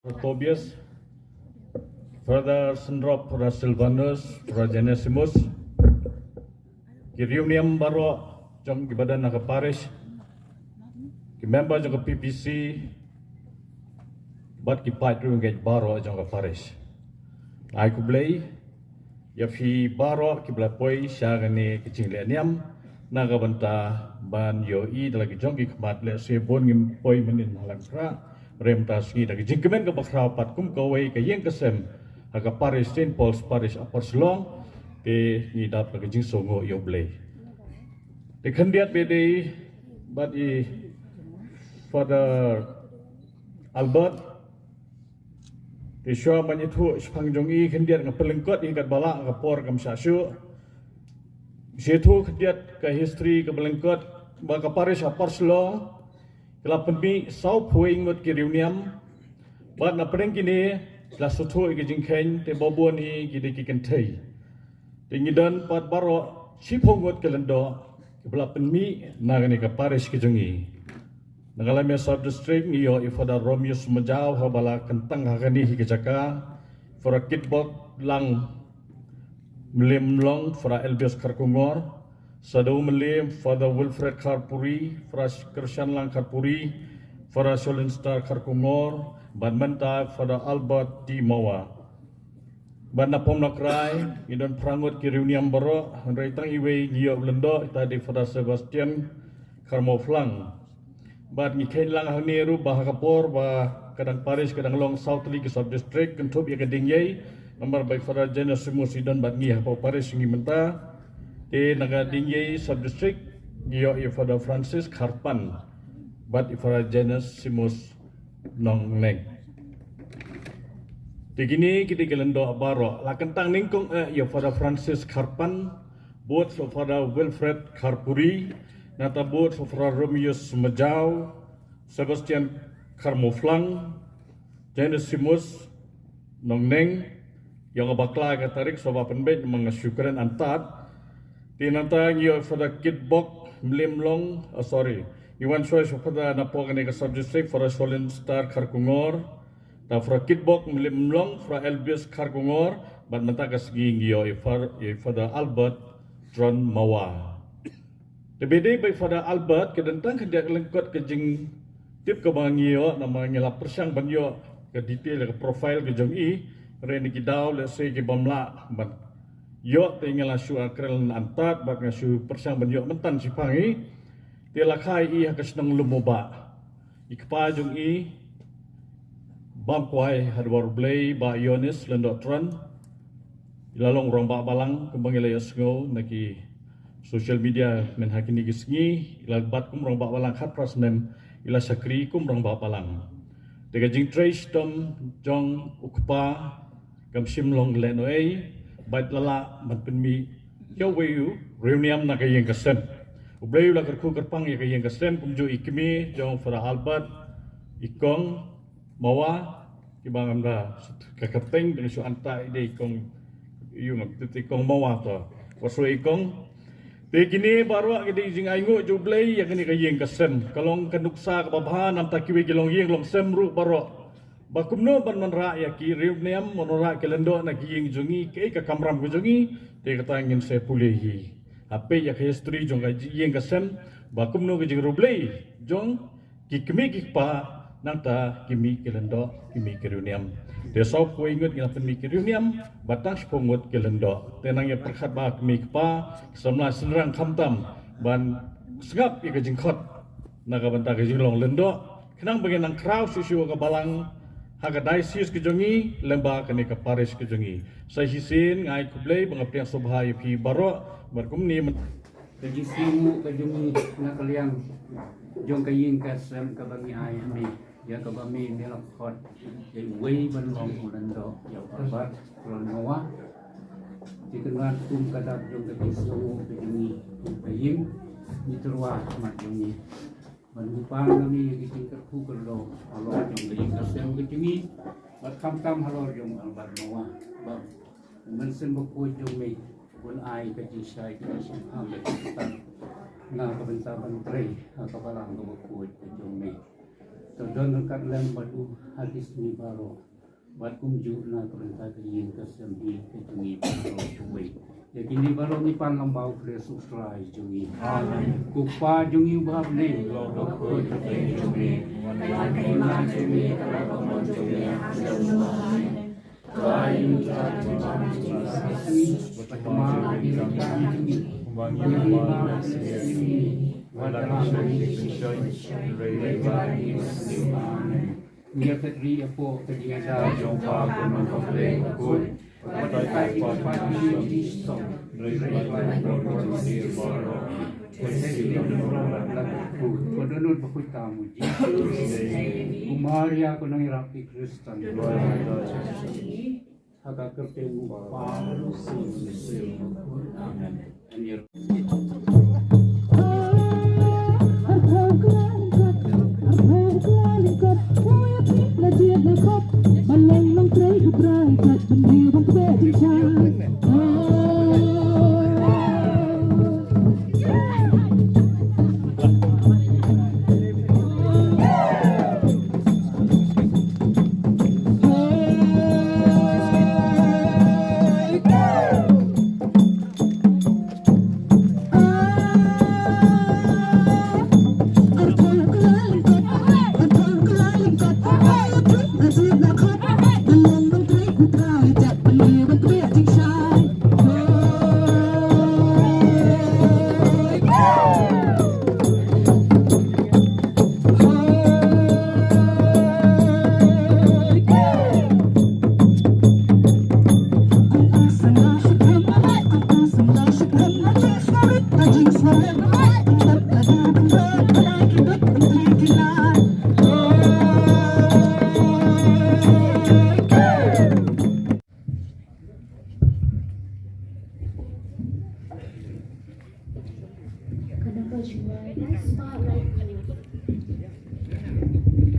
Tobias, Father Sandrop Silvanus, Genesimus, Kiriuniam Baro, Jom Gibadan Naga Parish, member Jong PPC, but Kipat Rungate Baro Jong Parish. I could play, Yafi Baro, Kiblapoi, Shagani, Kichileniam, Nagabanta, Ban Yo E, like Jongi Kamat, let's say Bonim Poiman in Malankra. Rem tasgi dari jingkemen ke bakrapat kum kawai ke yang kesem aga Paris Saint Paul's Parish Upper Selong ke ngidap ke jing songo yoble de khandiat bede but Father Albert de show manyitu spangjong khandiat ngapelengkot ikat balak ngapor kam sasyu situ khandiat ke history ke belengkot baka Parish Upper Selong Kelap penbi sau puing ngot kiriuniam, bat na pedeng kini kelas sutu ike jingkain te bobo ni gede kiken tei. Tingidan pat baro sipong ngot kelendo kelap penbi nagani ke Parish kejongi. Nagalami sub district iyo ifada Romius Majau habala kentang hagani hike jaka for kitbok lang mlimlong for Elbius Karkungor. Sadu Melim, Father Wilfred Karpuri, Fras Krishan Lang Karpuri, Father Solinstar Karkumor, Badmenta, Father Albert Di Mawa. Badna Pomnakrai, Idon Prangut Kiriuniam Baro, Reitang Iwe Giyok Lendo, tadi Father Sebastian Karmoflang. Bad Ngikain Lang Haniru, Bahakapor, Bah Kadang Paris, Kadang Long South League Sub-District, Kentup Yakadingyay, Nomor by Father Genesimus Idon Bad Ngihapau Paris Ngimenta, di naga tinggi sub-district iyo Father Francis Karpan bat Father Genesimus Nongneng. Di gini kita gelendo abaro la kentang ningkong iyo Father Francis Karpan buat Father Wilfred Karpuri nata buat Father Romius Majau Sebastian Karmoflang Genesimus Nongneng yang bakla katarik sobat penbet mengasyukuran antat Tinantang iyo Father Kitbok Mlimlong, Iwan Choice Father Napogani ka Sub-District for Solin Star Karkungor, ta Father Kitbok Mlimlong for Elbius Karkungor, bat matakas ging iyo Father Albert Tron Mawa. Tebede by Father Albert kedentang kediak lengkot ke jing tip ke bang iyo nama ngela persyang ban iyo ke detail ke profile ke jong i reni kidaw let's say ke bamla ban Yo tinggal asu akrel antat bak asu persang benjok mentan sipangi tela kai I hakasnang lumoba ikpa jung I bam kwai hadwar blay ba Yonis lendotron ilalong rong ba balang kembang ilay asngo naki social media men hakini gisngi ilagbat kum rong ba balang khat prasnen ila sakri kum rong ba balang tega jing trace tom jong ukpa kam simlong lenoi Bait lala matpenmi yawayu reuniam na kayeng kasen. Ublayu la kerku kerpang ya kayeng kasen kumju ikmi jong Father Albert ikong mawa kibangam da kakapeng dengan su anta ide ikong yung ikong mawa to. Waso ikong te kini baru kidi jing aingo jublay ya kini kayeng kasen. Kalong kanuksa kababahan am takiwi kilong yeng long semru baru Bakumno ban manra ya ki reuniam monora kelendo na giyeng jungi ke ka kamram ko jungi te katangin se pulehi ape ya history jong ga giyeng kasem bakumno ge jing rublei jong ki kemi ki pa nanta kimi kelendo kimi reuniam te sop ko ingut ngila pen mi reuniam batang spongot kelendo tenang ya perkhat ba kemi pa samla senrang khamtam ban sengap ya ge jing khot naga banta ge jing long lendo kenang bagian nang kraw susu ka balang Haga diocese kejongi lemba kene ke Parish kejongi. Saya hisin ngai kublai bengapian subhai pi baro berkum ni Jadi simu kejongi nak kaliang jong kayin kasem ke bagi ayah ni ya ke bami melak khot jadi wei ban long ulando ya kabar kulon mawa dikenal tum kadar jong ke simu kejongi kayin diturwa mat jongi Menupang kami kising kerku kerdo halor jong kayin kasem kejongi berkam-kam halor jong albar mawa bang mensen bekuat jong me pun ai kejisai kising ambil kita na kebentar menteri kapalang ke bekuat jong me Todon kat lem batu hadis ni baro. Bat kumju na perintah kayin kesembi kejungi baro cuy. Jadi ni baro ni pan lambau kre subscribe jungi. Amen. Kupa jungi bab ni. Lokut jungi. Kailan jungi kalau kamu jungi hasil Tuhan. Kain Tuhan jungi. Pertama jungi. Bagaimana sini. Wadalah Nia Petri Apo Kediada Jompa Gunung Kopleng Kut Wadai Padi Stop Kodonut Bakut Tamu Kumaria Kunang Rapi Kristen Haka Kertemu Paru Amen.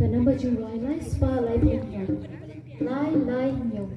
Kenapa jumlah lai spotlight yang lai nyong.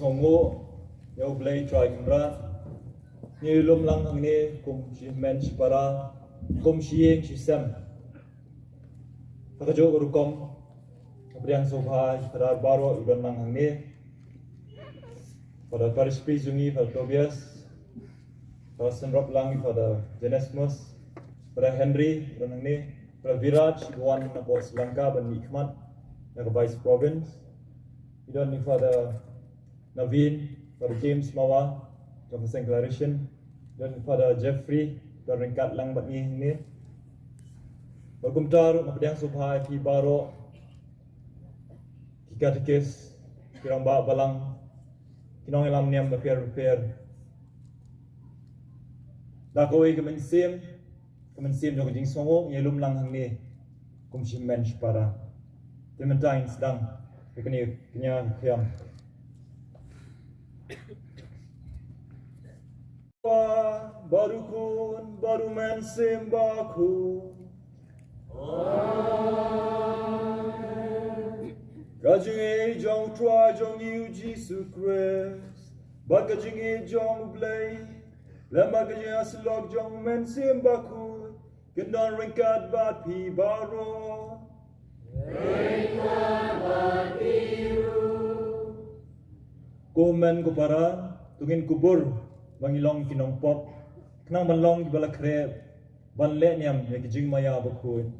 songo yau blai try kamra ni lum lang ang ni kum si men para kum si yeng si sam pakajo urukom kapriang sobha pada baro udan lang ang ni pada Paris Pizungi pada Tobias pada Senrop lang pada Genesmus pada Henry udan ang ni pada Viraj Iwan na po Sri Lanka ban Nikmat na Vice Province idan ni pada Naveen pada James Mawa Dr. Declaration dan pada Jeffrey dan ringkat lang bat ni berkumtar mapedang subhai ki baro ki katekes kirang ba balang kinong ilam niam repair da koi kemensim jong jing songo yelum lang hang ni kumsim mensch para Clementine sedang kini kiam baru kun baru mensim baku Kajing e jong try jong you Jesus Christ Bat kajing e jong blay Lama kajing aslog jong mensim baku Kendan ringkat bat pi baro Ringkat bat biru Kumen kupara tungin kubur Bangilong kinong pop Kenang banlong kibala kreb Banle niam ya kijing maya bakun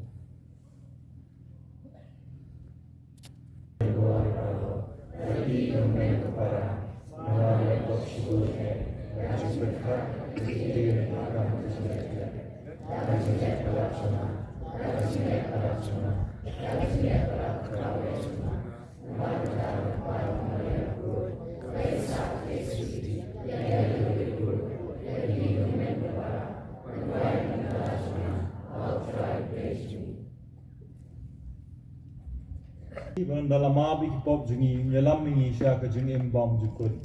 Iban dalam abi pop jengi nyelam mingi sya ke jengi mbam jukut.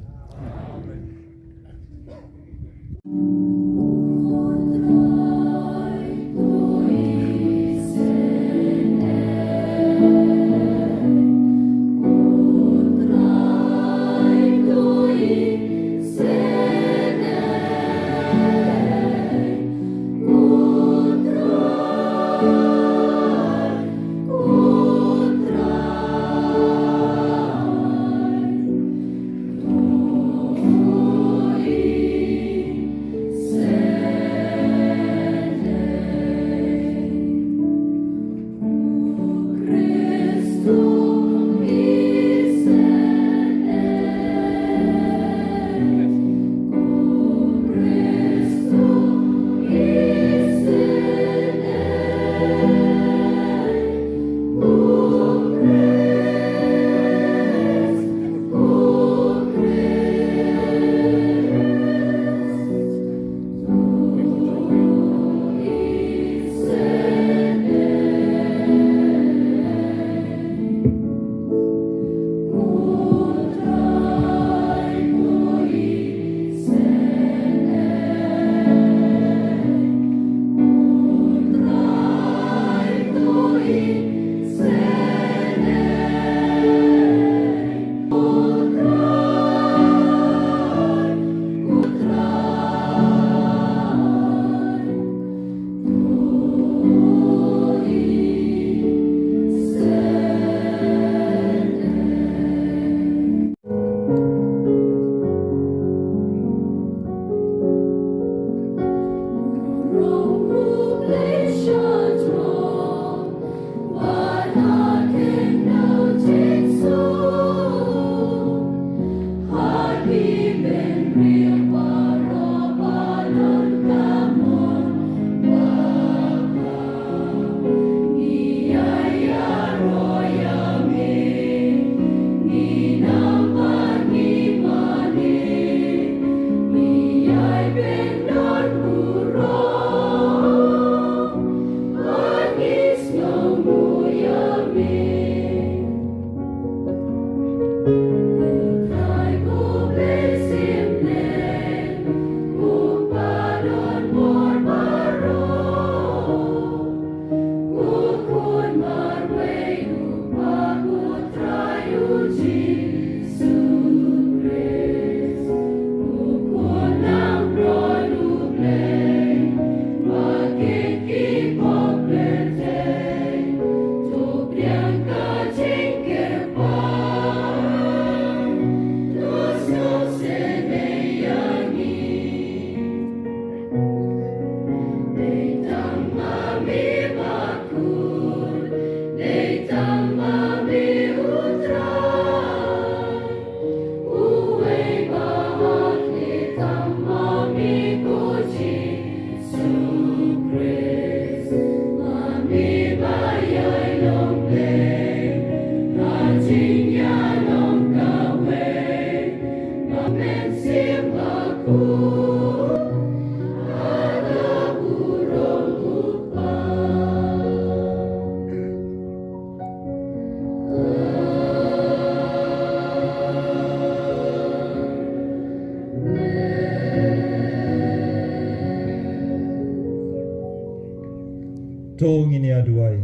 tong ini aduai.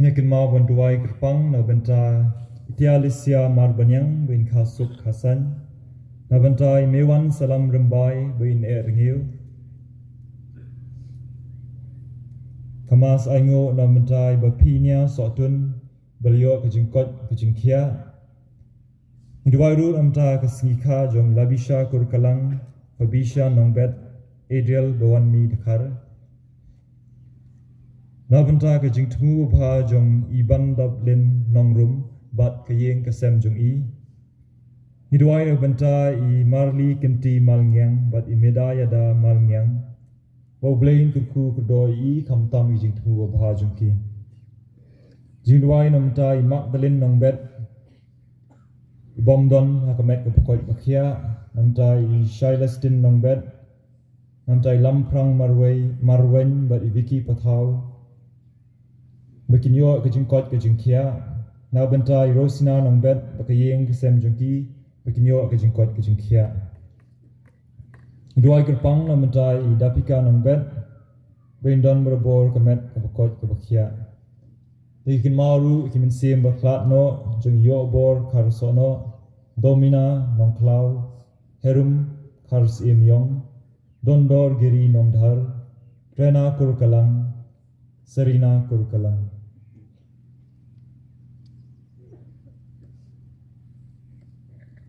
Nyakin mau bantuai kerpang na benta itialisia marbanyang bin kasuk kasan na bentai mewan salam rembai bin erngiu. Kamas aingo na bentai bapinya sotun beliau kejengkot kejengkia. Hiduai ru amta kesengika jong labisha kurkalang Fabisha nongbet Adriel bawan mi dekar. Nabenta ke jing temu bha jong iban dablin nongrum bat ke yeng kesem jong i. Hiduai nabenta I marli kenti malngyang bat I medaya da malngyang. Bau blain kurku kudoi I kamtam I jing temu bha jong ki. Jingduai nabenta I Magdalene nongbet Bomdon hakamet kepokoi bakia. Namtai Shailestin nongbet, namtai Lamprang marwen bat Vicky Pathau, bekinyo kejengkot kejengkia, na bentai Rosina nongbet bakayeng kesem jengki, bekinyo kejengkot kejengkia. Duai kerpang na bentai Dapika nongbet, bendon berbor kemet kepokot kebakia. Ikin maru ikin mensim baklat no, jeng yo bor karsono, Domina nongklau, Herum Kars Yong, Dondor Giri Nongdhar, Rena Kurkalang, Serina Kurkalang.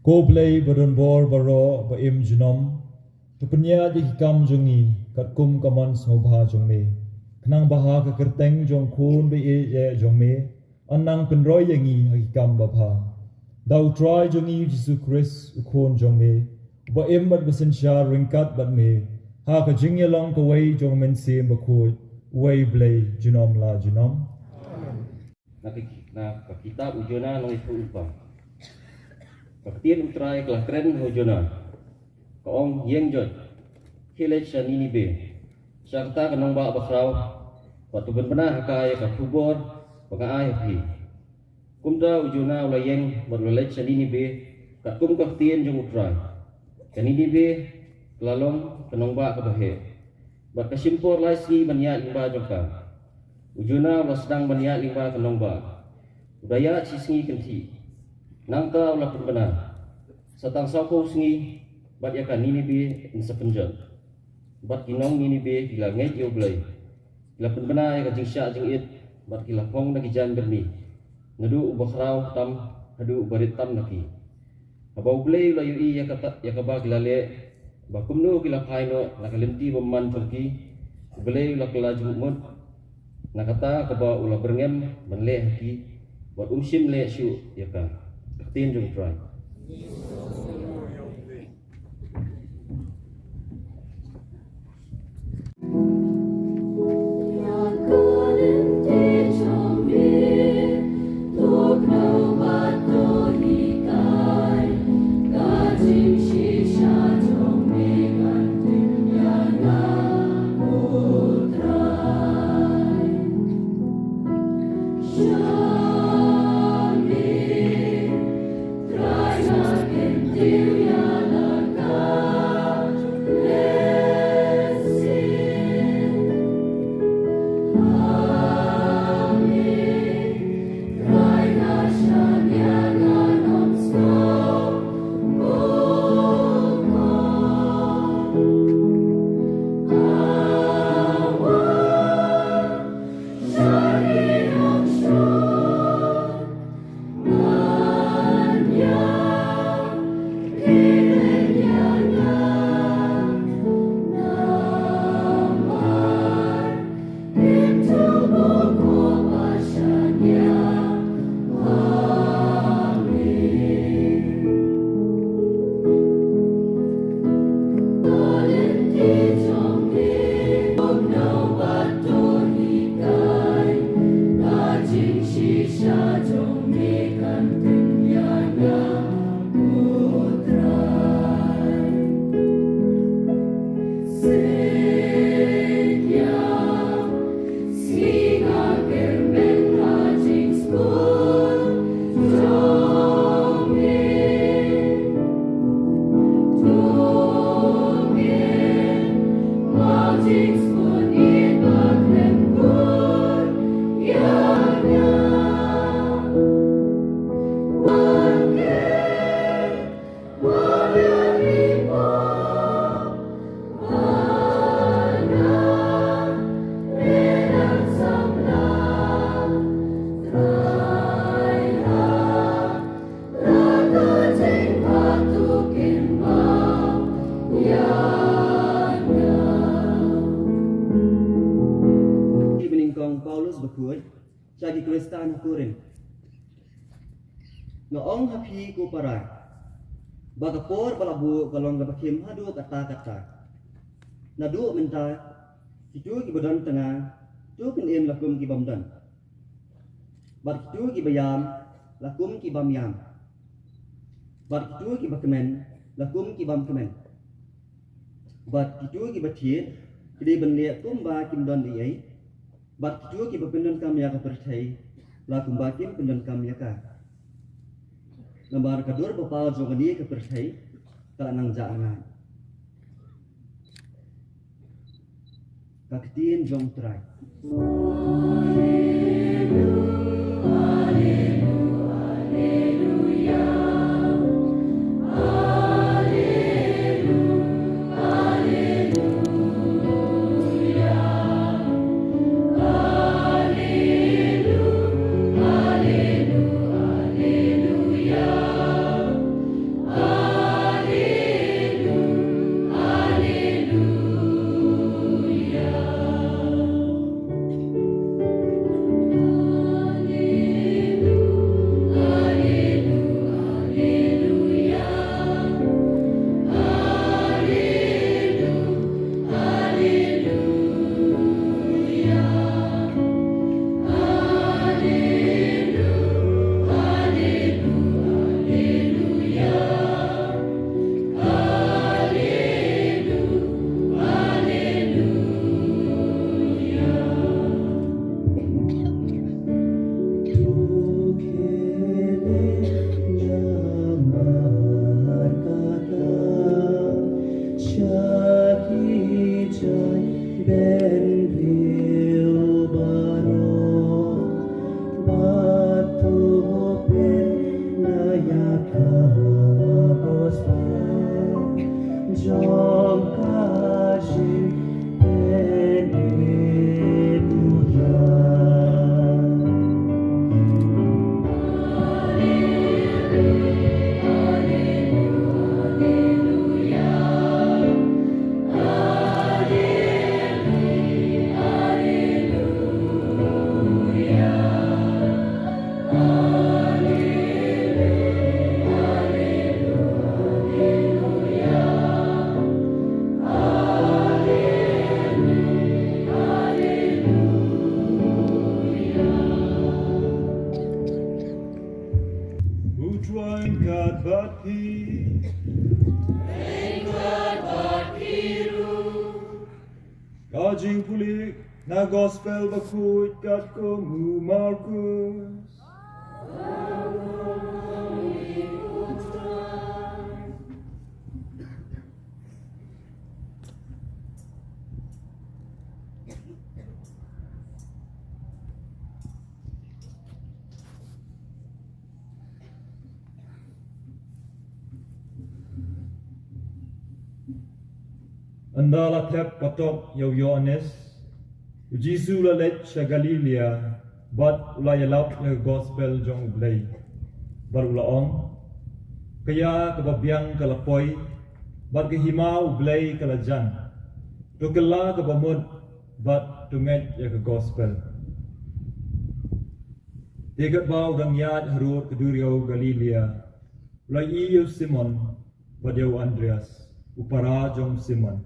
Koblei badon bor baro ba im junom, tupenya di hikam jungi, kat kum kaman snobha jong me, kenang baha ke kerteng jong kun be e jong me, anang penroy yangi hikam babha. Dau try jungi Jesu Christ ukon jong me, ba embat besensya ringkat bat me ha ka jingya long ko wei jong men sim ba ko wei blei junom la junom na kita ujona nang itu upa kaktian utrai kelah keren ujona kaong yeng jot hilej sanini be serta kanong ba bakrau waktu benar hakai ka kubor pangai hi kumda ujona ulayeng berlelej sanini be kakum kaktian jong utrai kanini be lalong kanongba kabahe bat kasimpor laisi banya limba jongka ujuna wasdang banya limba kanongba budaya cisingi kenti nangka ulah benar satang sako singi bat yakan nini be insa penjal bat kinong nini be gila ngai yo blai gila benar ya jing sya jing it bat gila pong na gijan berni nadu ubakrau tam hadu ubarit tam naki abau blai la yu ya kata ya kabag lale bakum no kila kaino nakalimti beman pergi blai la kala jumut nakata kaba ula berngem benle haki buat umsim le syu ya ka tin jung try Paulus berkuat, jadi Kristen Korin. Noong hapi ko parai, bagapor balabu kalong gabakim hadu kata-kata. Nadu mentai, itu kibadan tengah, tu penim lakum kibamdan. Bar itu kibayam, lakum kibamyam. Bar itu kibakemen, lakum kibam kemen. Bar itu kibatin, kidi bendiak kumba kimdan diai. Bat itu kita pendon kami akan percaya, lakum bakim pendon kami akan. Nambar kedua bapa jangan dia kepercaya, tak nang jangan. Kaktiin jong try. Kajing pulik na gospel bakut kat komu Markus. Andala tep patok yaw Yohanes, Jisu la let sa Galilea, bat ulayalap na gospel jong ublay. Bar ulaong, kaya kababyang kalapoy, bat kahimaw ublay kalajan. Tukala kabamod, bat tunget ya ka gospel. Tigat ba udang yad harut kaduryaw Galilea, ulay iyo Simon, bat yaw Andreas, upara jong Simon.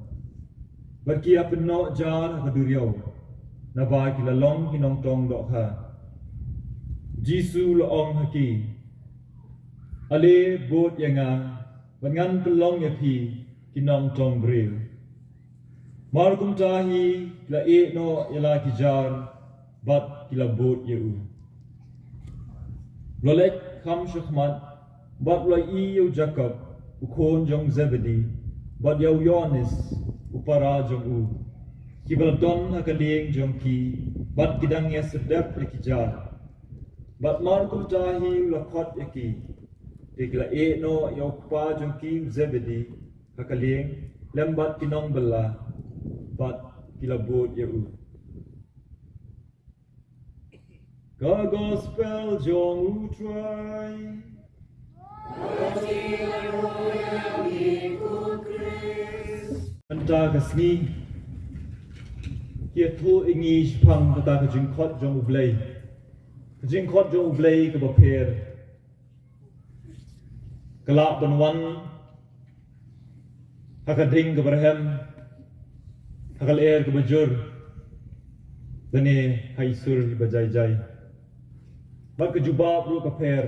Berkia penok jar kaduriau, nabai kilalong kinong tong dokha. Jisu loong haki, ale bot yanga, bangan pelong yapi kinong tong bril. Markum tahi kila no yala kijar, bat kila bot yau. Lolek kam syukhmat, bat ulai iyo Jacob, ukon jong Zebedi, bat yau Yohanes, upara jong u. Kibaladon hakaling jongki bat kidang ya sedap ikijar. Bat mar kumtahi lakot yaki. Dikla no yokpa jongki zebedi hakaling lembat kinong bela bat kilabut yau. Gospel jong utrai. Anta kasni kia thu ingi shpang kata kajing khot jong ublay. Kajing khot jong ublay ke baper. Kelak benwan hakading ke berhem. Hakal air ke bajur. Bene haisur bajai-jai. Bat ke jubab ru ke per.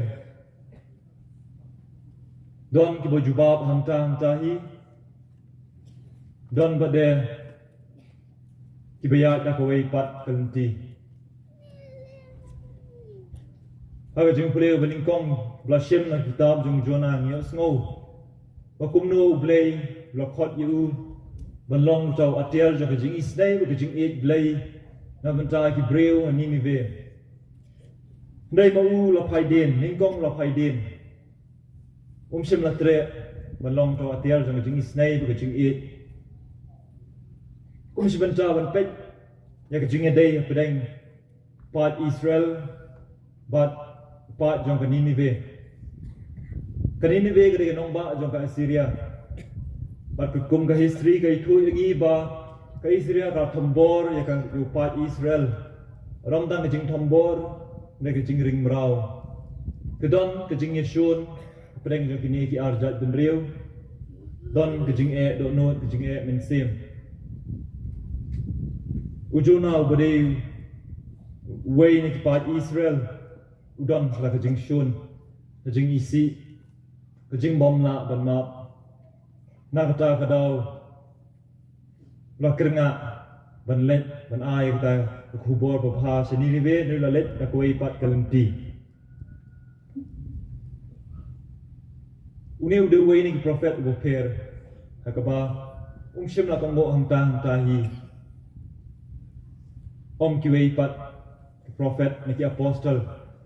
Don ke bajubab hanta-hantahi. Don bade kibayat dah kawai pat kelenti. Aga jeng play beningkong blashim na kitab jeng jona ngiyo snow. Wakum no blay blakot yu benlong tau atiel jeng jeng isnay jeng eight blay na bentar ki breu ani ve. Ndai mau la paiden ningkong la paiden. Sim la tre benlong tau atiel jeng isnay jeng eight. Si bentar ban pet ya kejing day pedang part Israel but part jong Ninive kede nong ba jong ka Syria but kum ka history ka itu ngi ba ka Syria ka thambor ya ka part Israel ramdang kejing thambor ne kejing ring mrau kedon kejing Yeshun pedang jong kini ki arjat demriu don kejing do not kejing mensim Ujuna ubade way ni kipat Israel udon la kajing shun kajing isi kajing bom la ban map na kata kadau la krenga ban let ban ai kata kubor bapha seni live ni la let na koi pat kalenti uni ude way ni prophet boper hakaba shim la kongbo hangta tahi Om kiwei pat prophet niki apostle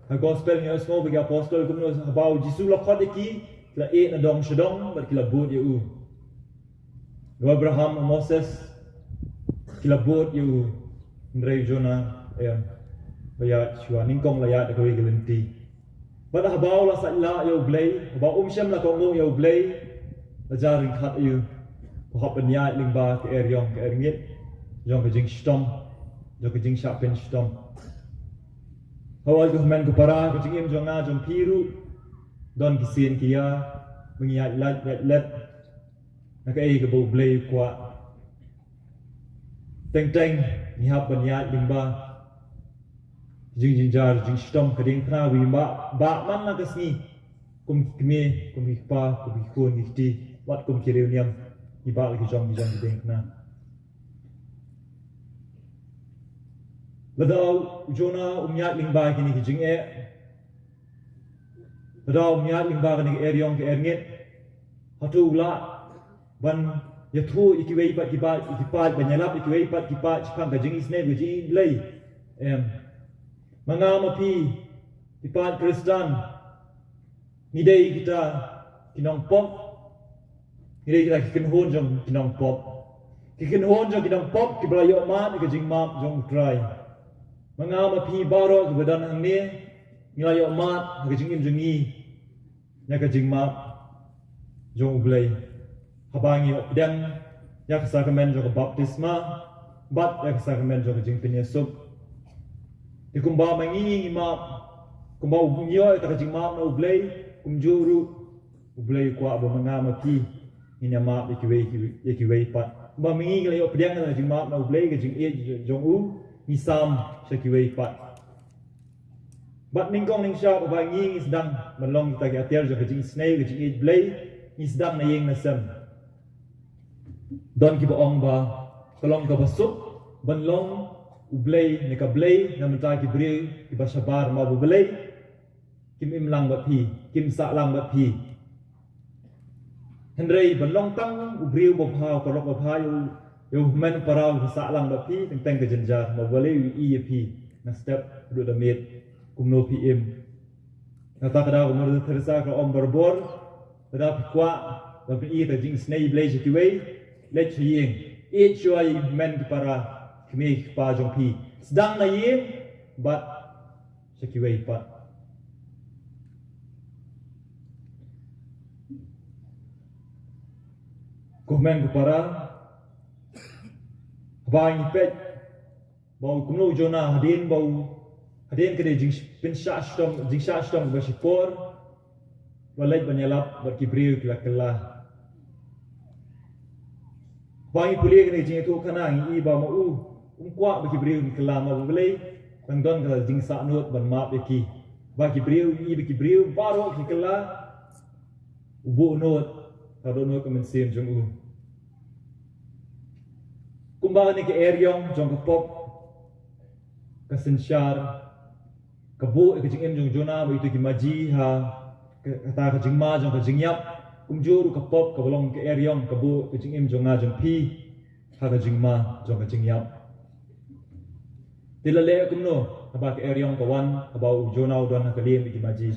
ha gospel ni asmo bagi apostle kumno habau jisu la khadiki la e na dong shadong bar kila bot yu Abraham Moses kila bot yu ndrei jona baya chua ningkong la ya de koi gelenti bar habau la satla yu blay habau shem la kongo yu blay la jaring khat yu ko hop nya lingba ke eryong ke erngit jong ke jing stom jok jing shapen stom hawal ko men ko para ko jing em jonga jong piru don kisien kia mengiat let nak ai ke bo blay kwa teng ni hab banyat limba jing jar jing stom kading khna wi ba man la kasni kum kme kum hikpa kum khon ngiti wat kum kireu niam iba ki jong ding khna Ladau Jona umyat lingba kini kijing Ladau umyat lingba kini eryong ke erngit hatu ula ban yathu ikiwei pat ikipat banyalap ikiwei pat kipat chipang kajing isne bijing lay mangama pi ipat Kristan nidei kita kinong pop nidei kita kikenhon jong kinong pop kikenhon jong kinong pop kiblayo mat kajing map jong try Mangama pi baro ke badan ang ni Nilayo mat Kajing im jungi Nya kajing mat Jong ublay Habangi opdang Ya kasakamen jong baptisma Bat ya kasakamen jong kajing pinyasuk Di kumba mangingi map Kumba ubunyo Ita kajing map na ublay Kumjuru Ublay kwa abo mangama pi Inya map ikiway pat Kumba mangingi layo opdang na kajing map na ublay Kajing jong u Nisam syakiwei pat. Bat ningkong ning syap ba nging isdang melong kita ke atiar jo kajing snai kajing it blay isdang na yeng nasam. Don ki baong ba kolong ka basuk banlong ublay ne ka blay na menta ki bre ki basabar ma bu blay kim im lang ba pi kim sa lang ba pi. Hendrei banlong tang ubriu bo phao ko lok ba phayu Yo men parau sa lang da pi teng ke jenjar ma boleh i pi na step do da met kumno PM kata kada umur tersa ka om berbor kada kwa da pi i ta jing snei blaze ki wei let ying e choi men para kmi pa jong pi sedang na ying but seki wei pa komen para Bang pet bau kumno jona hadin kede jing pin sha stom ba sipor walai banyalap ba kibriu kila bang pulie kede jing tu kana i ba mau kwa ba kibriu kila ma balai tang don kala jing sa not ban ma be ki ba kibriu i ba kibriu baro kila ubu not kado no komen sim jong kumbaga ni ke eryong jong kapop kasensyar kabu ke jing jong jona ba itu ki maji ha kata ke jing ma jong ke jing yap kumjuru kapop kabolong ke eryong kabu ke jing jong nga jong pi ha ke jing ma jong ke jing yap tilale kumno ba ke eryong kawan abau jona udon ka liem ki maji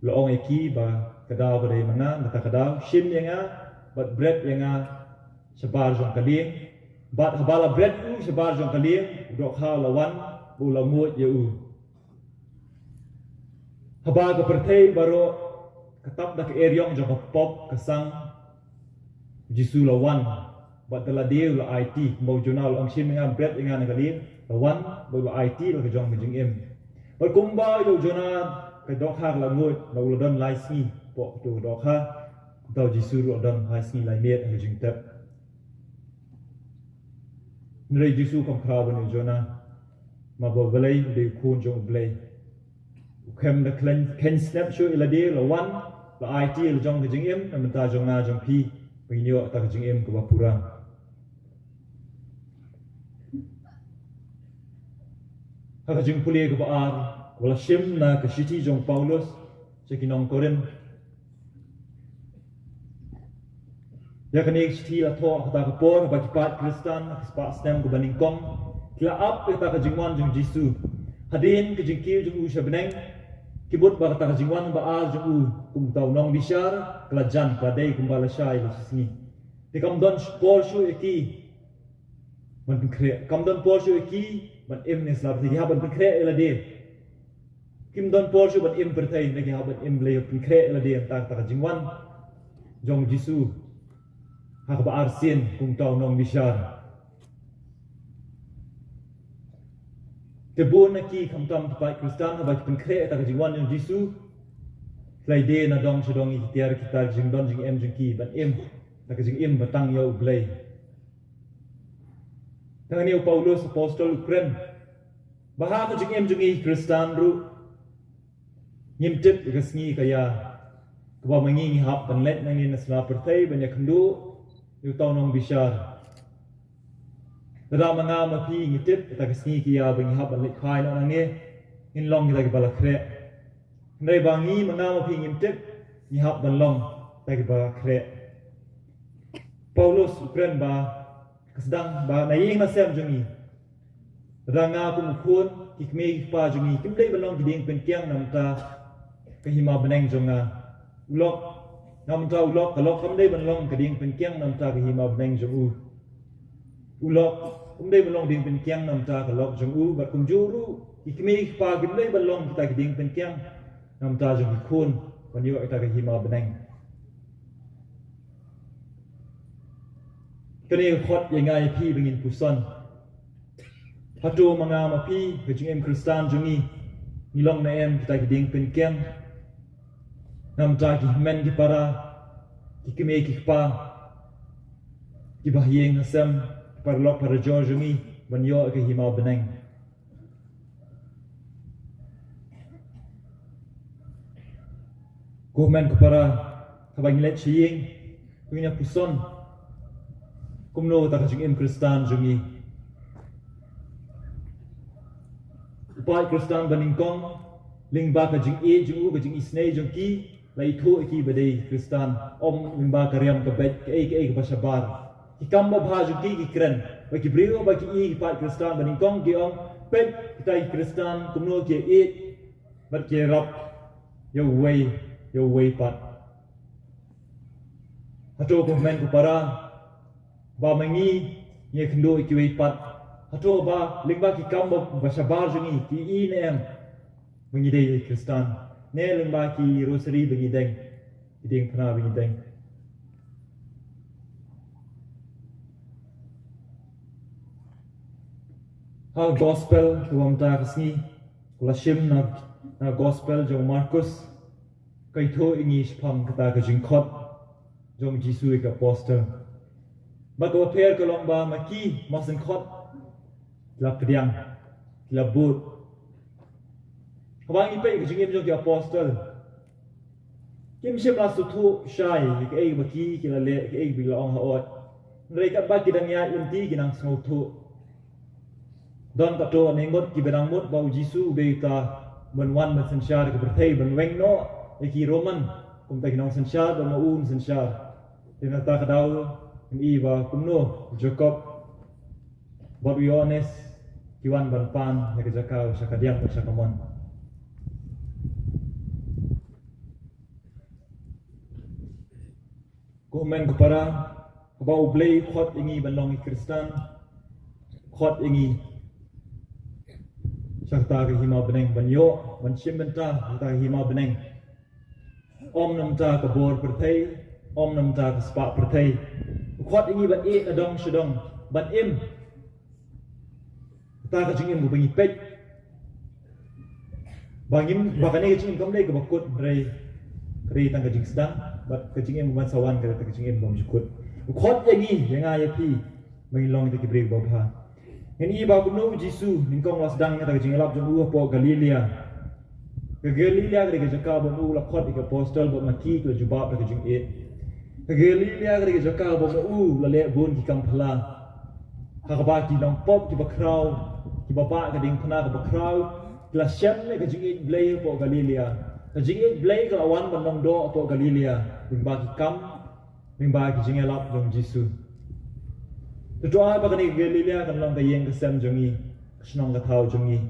loong eki ba kadao ba dei manga mata kadao shim yenga bat bread yenga sabar jong ka liem Bat habala bread u sebar jong kalim dok ha lawan bu lamut ye u haba ka perthei baro katap dak eryong jong pop kasang jisu lawan bat dala deu la IT mau jurnal ang shin ngam bread ngan kalim lawan bu IT la jong jing em bat kumba do jona ka dok ha lamut lo don lai sni po tu dok ha do jisu lo don lai sni lai met ang jing tap Nilai jisu kam krawan ni jona ma bo belai de kun jong belai kem da ken snap show ila de la wan la IT la jong jing em na menta jong na jong pi pinyo ta jing em ko pura ha jing puli ko ar wala shim na ka shiti jong Paulus chekinong koren Ya kani shiti la tho kata ka por ba kipat Kristan spa stem ko baning kong kila up kita ka jingwan jong Jisu hadin ke jingkil jong u shabneng kibut ba kata ka jingwan ba al jong u kum taw nong bishar kala jan ka dei kum bala shai la sini te kam don por shu eki man kre kam don por shu eki man emnes la ti ha ban kre ela de kim don por shu ban em pertai ne ki ha ban em le kre ela de ta ka jingwan jong Jisu hak ba arsin kung taw nong bishar kebun ki kam tam pai Kristan ba pen kre ta jingwan jong Jisu lai de na dong chedong itiar kita jing don jing em jing ki ban em ta jing em batang yo blai tang ni Paulus apostol Ukren ba ka jing em jing Kristan ru nyim tip ga sngi kaya kwa mangi hap ban let nang ni nasla pertai banyak kendu yu taw nong bishar da manga ma pi ngitip ta kasni ki ya bang hab le khai na nge in long ki ta ki bala khre nei bangi manga ma pi ngitip ni hab ban long ta ki bala khre Paulus Ukren ba kasdang ba na ying na sem jungi ranga ku mukhun ki kme ki pa jungi kim dei ban long ki ding pen kyang nam ta ka hima baneng jonga ulok nam ta ulok kalok kam dei ban long ka ding pen kyang nam ta ka hima baneng jongu ulok dei ban long ding pen kyang nam ta ka lok jongu ba kum juru ikme pa kim dei ban long kita ka ding pen kyang nam ta jong khun ban yo ta ka hima baneng kani khot yengai pi bengin puson hatu manga ma pi ke jing em Kristan jongi ni long na em kita ka ding pen kyang nam ta ki men ki para ki kime ki pa ki bahyeng hasam parlok para Georgiumi banyo ke hima beneng ko men ko para tabang let chiyeng kunya puson kumno ta jing em Kristan jungi upai Kristan baning kong ling ba ka jing e jung u ka jing isnei jung ki lai tho ki badai Kristan om ling ba ka riam ka bet ke ka basabar Hikam bahaju ki keren. Bagi brio bagi i pat Kristan bani kong ki ong pet kita Kristan kumno ki i mat ki rap yo way pat. Hato ko men ko para ba mengi ye kendo ki way pat. Hato ba lingba ki kam ba sabar jungi ki i nem mengi dei Kristan. Ne lingba ki rosary bengi deng. Ideng pernah bengi deng. Ha gospel tuam ta kasni kula shim na gospel jong Markus kai tho ingi spam kata ka jingkhot jong Jisu ka apostle ba ko per ko long ba maki masen khot la pediang la but hawang ipe ka jingim jong ki apostle kim shim la su thu shai ka ei maki ki la le ka ei bi la ong ha ot nrei ka ba ki dang ya inti ki nang snau thu don kato nengot ki benang mut bau Jisu beita benwan ben sensyar ke berthei ben weng no ki Roman kum ta kinong sensyar ben maun sensyar dina ta kadau ni ba kumno Jacob Bob Yones kiwan ban pan ya ke jakau sakadiam sakamon ko men ko para bau blei khot ingi ban Kristan khot ingi Sakta ke hima beneng banyo ban sim benta ta hima beneng om nam ta ka bor perthei om nam ta ka spa perthei khot ingi ban e adong sedong ban im ta ka jingim bu bangi pet bangim bakane ke jingim kamle ke bakut rei tang ka jing sedang bat ke jingim ban sawan ke ta ke jingim bam jukut khot ingi yenga ya pi bangi long te ki break ba pha Ini iba kuno Jisu ningkong was dang ngata jing lap jong po Galilea. Ke Galilea ke jaka bon la khot ke apostle bo maki ke jubab ke jing e. Ke Galilea ke jaka bo la le bon ki kampla. Ha ka ba ki long pop ki ba kraw ki ba ba ke ding phna ke ba kraw la shem ne ke jing e blay po Galilea. Ke jing e blay ke awan ban long do po Galilea. Ding ba ki kam ding ba ki jing lap jong Jisu. Doa ba kani Galilea kan long ka yeng ka sem jongi snong ka thau jongi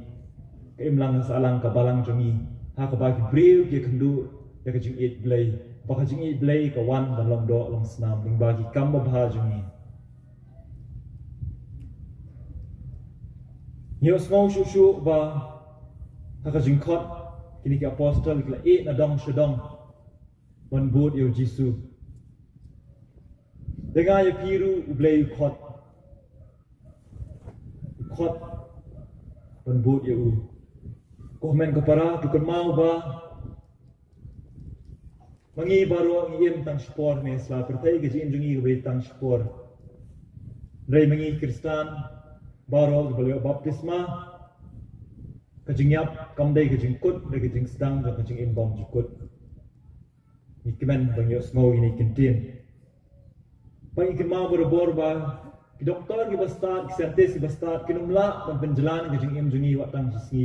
ka imlang sa alang ka balang jongi ha ka ba ki breu ki khandu ya ka jing it blay ba ka jing it blay ka wan ban long do long snam ding ba ki kam ba bha jongi yo smong shu shu ba ha ka jing khot kini ki apostle ki la e na dong shudong ban bot yo Jisu denga ya piru blay khot khot ban but eu ko men ko para tu kan mau ba mangi baro ngiem tang spor me sla pertai ke jin jungi ke tang spor rei mangi Kristan baro ke belo baptisma ke jingyap kam dei ke jingkut ke jing sedang ke jing im bom jikut ni kemen bang yo smau ini kentin bang ke mau bor ba ki doktor ki bastat ki sertes ki bastat ki numla ban penjalan ke jing im jungi watang sisi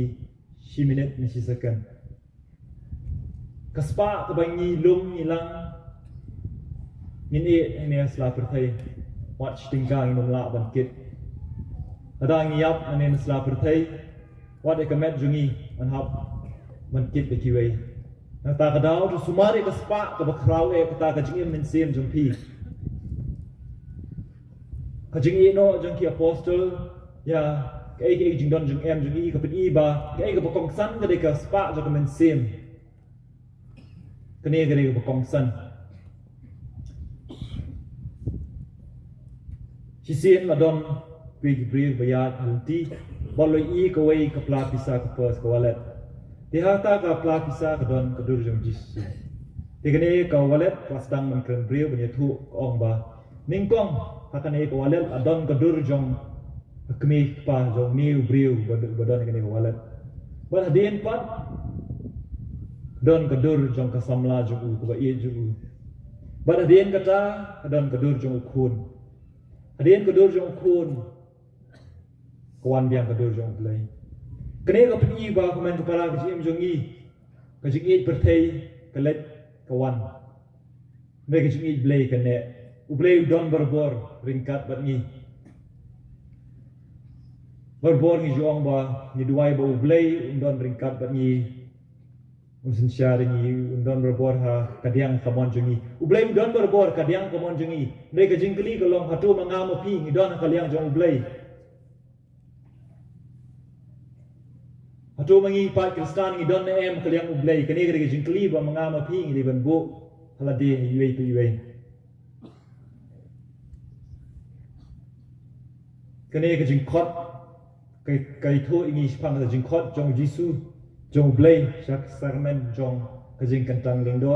10 minit ni sisakan kaspa ke bangi lum ilang min e ni asla perthai watch tinggang numla ban kit ada ngiap ane asla perthai wat ek met jungi man hab ban kit ke kiwei ta ka daw tu sumari kaspa ke bakrau e ta ka jing im min sem jumpi Kajing ino jang ki apostle ya ke jing don jing em jing i ka pen i ba ke bakong san ke ka spa jo ka men sim kene ke bakong san si sien ma don pe ki brev bayat halti boloi i ka wei ka pla pisa ka pos ka walet ti ha ta ka pla pisa ka don ka dur jong Jisu ti kene ka walet pas dang man kren brev ban thu ong ba ningkong akan ek walet adon gadur jong kemi pa jong new brew badon kene walet ban hadin pat don gadur jong kasamla jong ku ba ye jong ban hadin kata adon gadur jong khun hadin gadur jong khun kawan biang gadur jong play kene ka pni ba komen ka para ka jim jong i ka jing i perthei ka let kawan me ka jing i play kene ublay udon berbor ringkat bat ngi berbor ngi juang ba ngi duai ba ublay udon ringkat bat ngi unsin syari ngi udon berbor ha kadiang kamon jungi ublay udon berbor kadiang kamon jungi mereka jingkeli kolong hatu mangam pi ngi don kaliang jong ublay hatu mangi pat kristan ngi don em kaliang ublay kani mereka jingkeli ba mangam pi ngi ban bu halade ngi yuai pi yuai kani ke jingkot kai thu ingi spang ke jingkot jong jisu jong blay sak sarmen jong ke jing kantang lingdo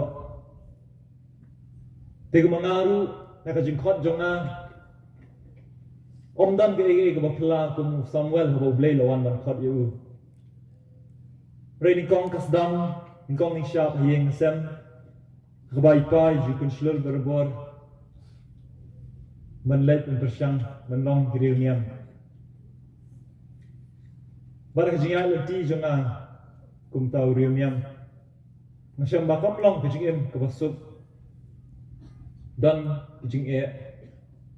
te mangaru na ke jingkot jong na omdam ke bapla kum Samuel ho blay lawan ban khot yu reini kong kasdam kong ning sharp hieng sem khabai pai ju kun slur berbor man let persang menong giriniam barak jinga leti jonga kum tau riuniam ngasam bakam long kijing ke basuk dan kijing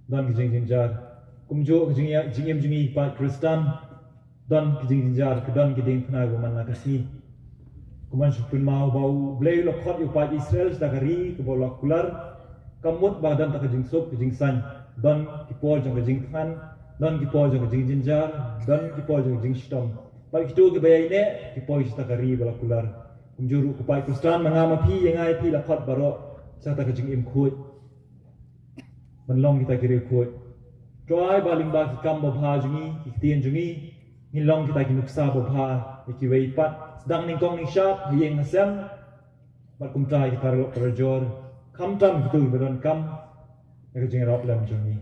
dan kijing jinjar kum jo kijing jingem jingi pa kristan dan kijing jinjar kedan kiding pna go man nakasi kuman supun mau bau blay lo khot yu pa Israel stakari ke bolak kular kamut badan tak kijing sup kijing san dan kipol jong kijing khan dan kipol jong kijing jinjar dan kipol jong kijing stom balik itu ke bayai ne kipol stakari bolak kular kumjuru ku pa kristan mangama pi yengai pi la khot baro sata kijing im khut manlong kita kiri khut try baling ba ki kam ba bha jungi ki tien jungi nilong kita ki nuksa ba bha ki wei pat sedang ning kong ning sharp hieng asem bat kum trai kita ro rajor kam tam gitu beron kam ek jing rop lam jungi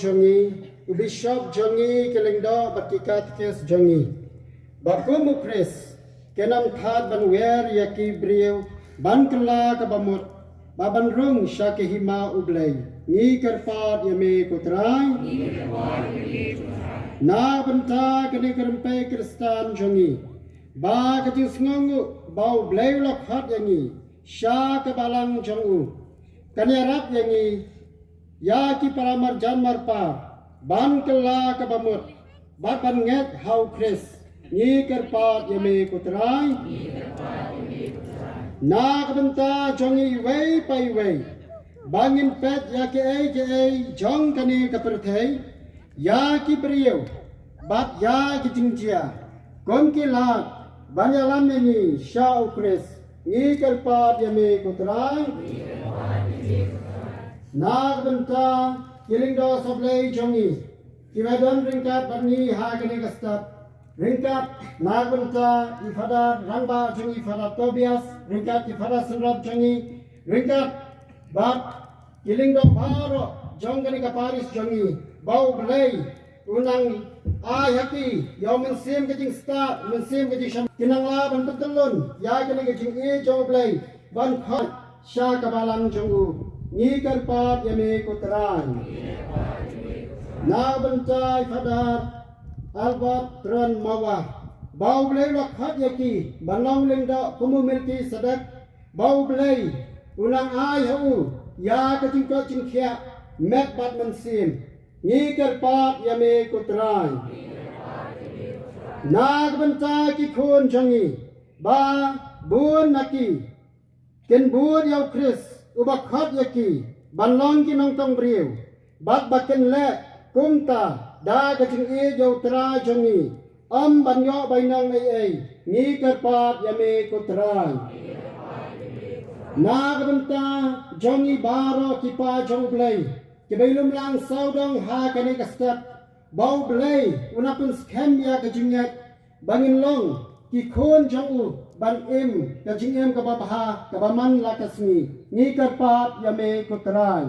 Jongi, Bishop Jongi, Kelingdo, Batikatkes Jongi. Bakumu Chris, Kenam Tad Banwer Yaki Brio, Bankala Kabamut, Baban Rung Shaki Hima Ublay, Ni Kerpad Yame Kutrai, Na Banta Kanikarmpe Kristan Jongi, Ba Katusngongu, Bau Blaylok Hat Yangi, Shaka Balang Jongu, Kanyarap Yangi, ya ki para marjan marpa ban kela ka bamut bat ban nget hau Chris ni kerpat yame kutrai na kabenta jongi wei pai wei bangin pet ya ke ai jong kani kaperthai ya ki priyo bat ya ki jingjia kon ki lat banyalam ni sha ukres ni kerpat yame kutrai na kabenta kiling do soblei jongi kiwadon ringkat barni ha kani kastat ringkat nagbenta ifada rangba jongi ifada Tobias ringkat ifada senrab jongi ringkat bat kiling do baro jong kani kaparis jongi bau belai unang ayaki yo mensim kecing start mensim kecing syam kinang la ban betelun ya kani kecing jong belai ban khat sya kabalang jongu ni karpat yame kutran na bentai fadar Albert Tran Mawa bau belai lok khat yaki banong lengda kumu milki sadak bau belai unang ai hu ya kecing ko cing khia met bat mensim ni karpat yame kutran na bentai ki khon jangi ba bun naki ken bun yau Chris ubak khat yaki banlong ki nong tong briu bat baken le kumta da kacing jau tra jongi banyo bainang ai ni karpat yame kutran na kabenta jongi baro kipa jong blai kebailum lang saudong ha kani kastat bau blai unapun scam ya kajingat bangin long ki khon jongu ban im kajingem kababaha kabaman lakasmi ni karpat yame kutran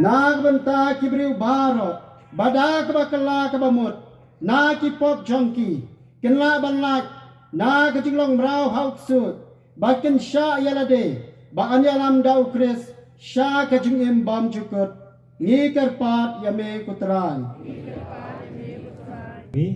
nagbenta kibriu baro badak bakala kabamut na ki pop jongki kenla banlak na kajinglong brau hauksut bakin sya yalade ba anyalam dau Chris sya kajingem bam jukut ni karpat yame kutran ni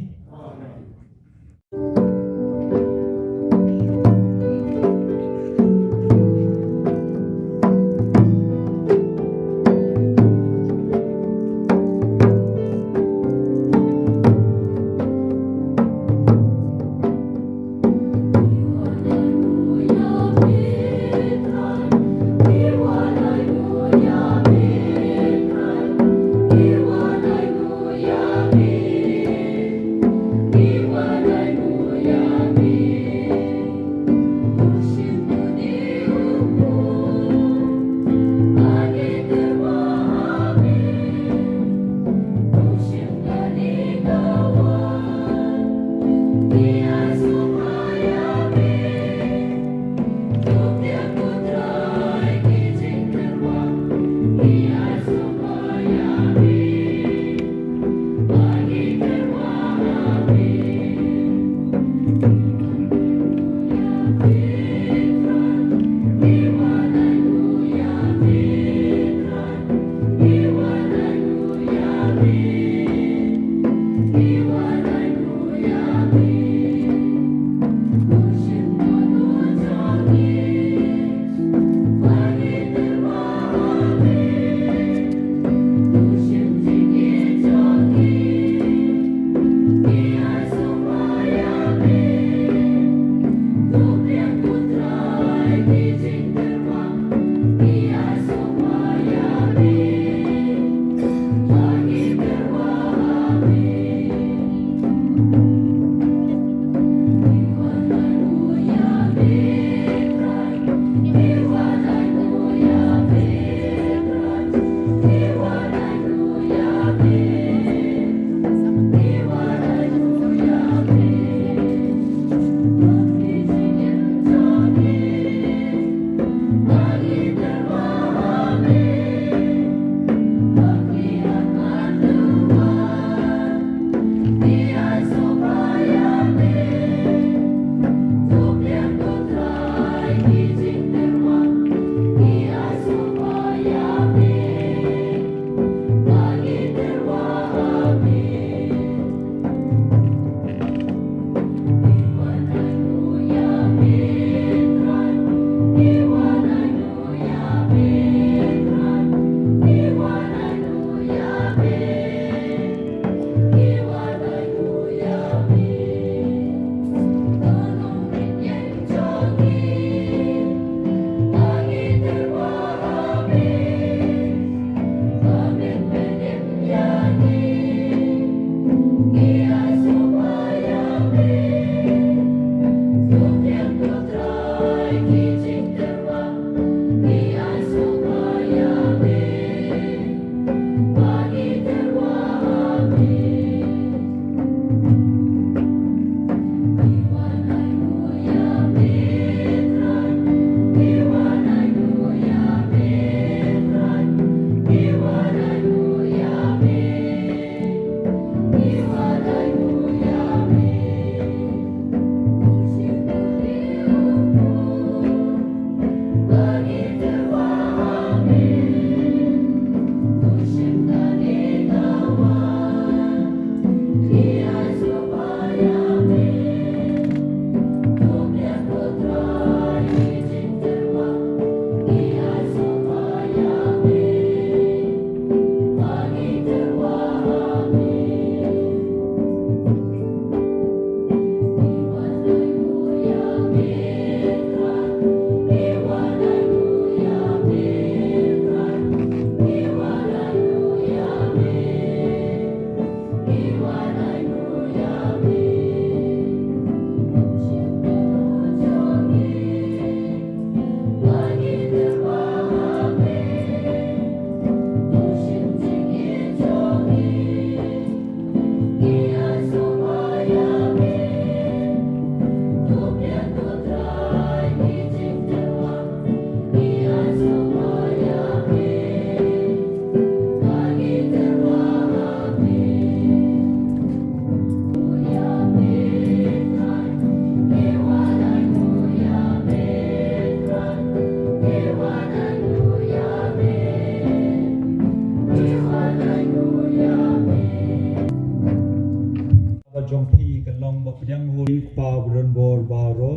jong pi kan long ba pjang ho pa bron bor ba ro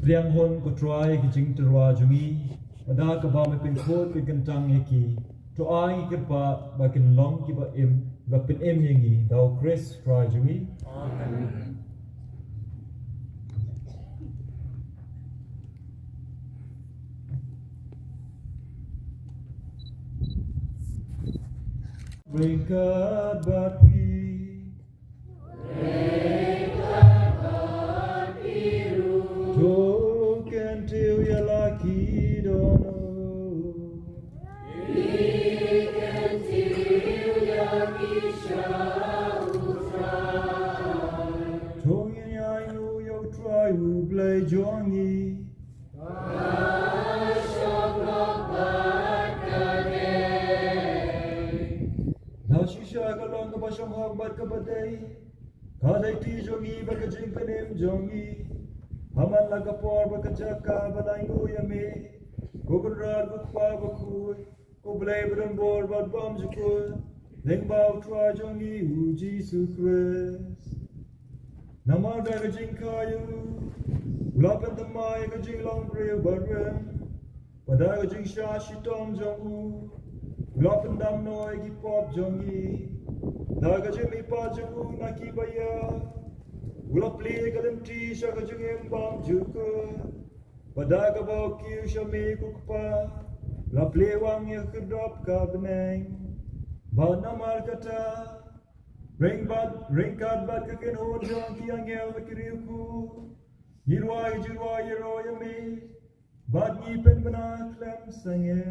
Priang hon ko try ki jing terwa jungi pada ka ba me pin khot pin kantang ye ki to ai ki pa ba kin long ki ba pin yengi dau Chris try jungi Ringkat bapi Token till ya laki dono Token ya yo try u play jongi Now she shag along the basham hog but kabadai Kadai ti jongi baka jinkanim jongi Haman laga por baka chaka balai yame Kukunrad bukpa bakui Kublay bran bor bad bam jukul Leng bao try jongi u Jesus Christ Namar daga jinkayu Ulapan tamay ka jinglang brew badrem Padaga jing shashi tom jongu Ulapan dam noy ki pop jongi Daga jimi pa jongu na ki baya Ulap li kalim ti shaka jingim bam juku Padaga bao kiu shami kukpa Ulap li wang ya kedop ka beneng Ba namar kata Ring kad bad kakin hon jong ki angel makiriuku Yirwai yiro yami Bad nyipen bena klem sange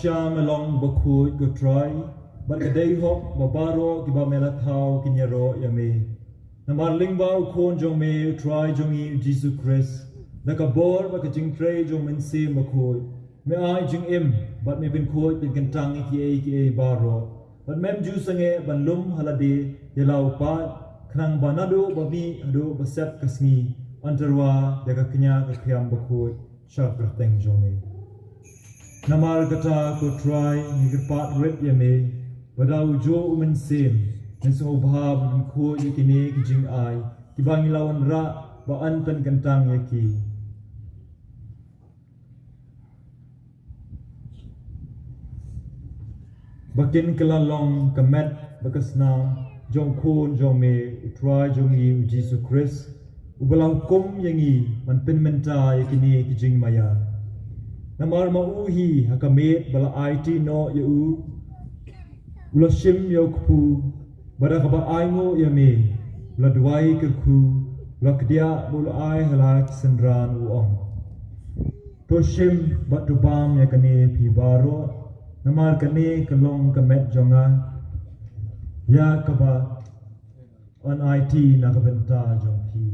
Sham along bakut go try but the day hop babaro giba melathau kinyaro yame namar lingbao kon jong me try jongi Jesus Christ nakabor ba kajing tray jong men se makoi me ai jing im but me bin khoi bin kantang ki baro but mem ju sange ban lum halade yelau pa khnang banado babi ado basat kasmi antarwa daga kenya ka khiam bakoi shak rateng jome Namar kata ko try ngirpat red yame badau jo umen sim nso bhab ko yikini kijing ai kibang lawan ra ba antan kantang yaki bakin kelalong kemet bakasna jong khun jong me utrai jong i Jesus Christ ubala hukum yangi man pen menta yakini kijing maya namar mauhi hakamet bala IT no yu ula shim yo kupu bada kaba aingo yame ula duai ke ku ula kedia bula ai halak sendran uong to shim batu bam yakani pi baro namar kane kalong kamet jonga ya kaba on IT nakabenta jong pi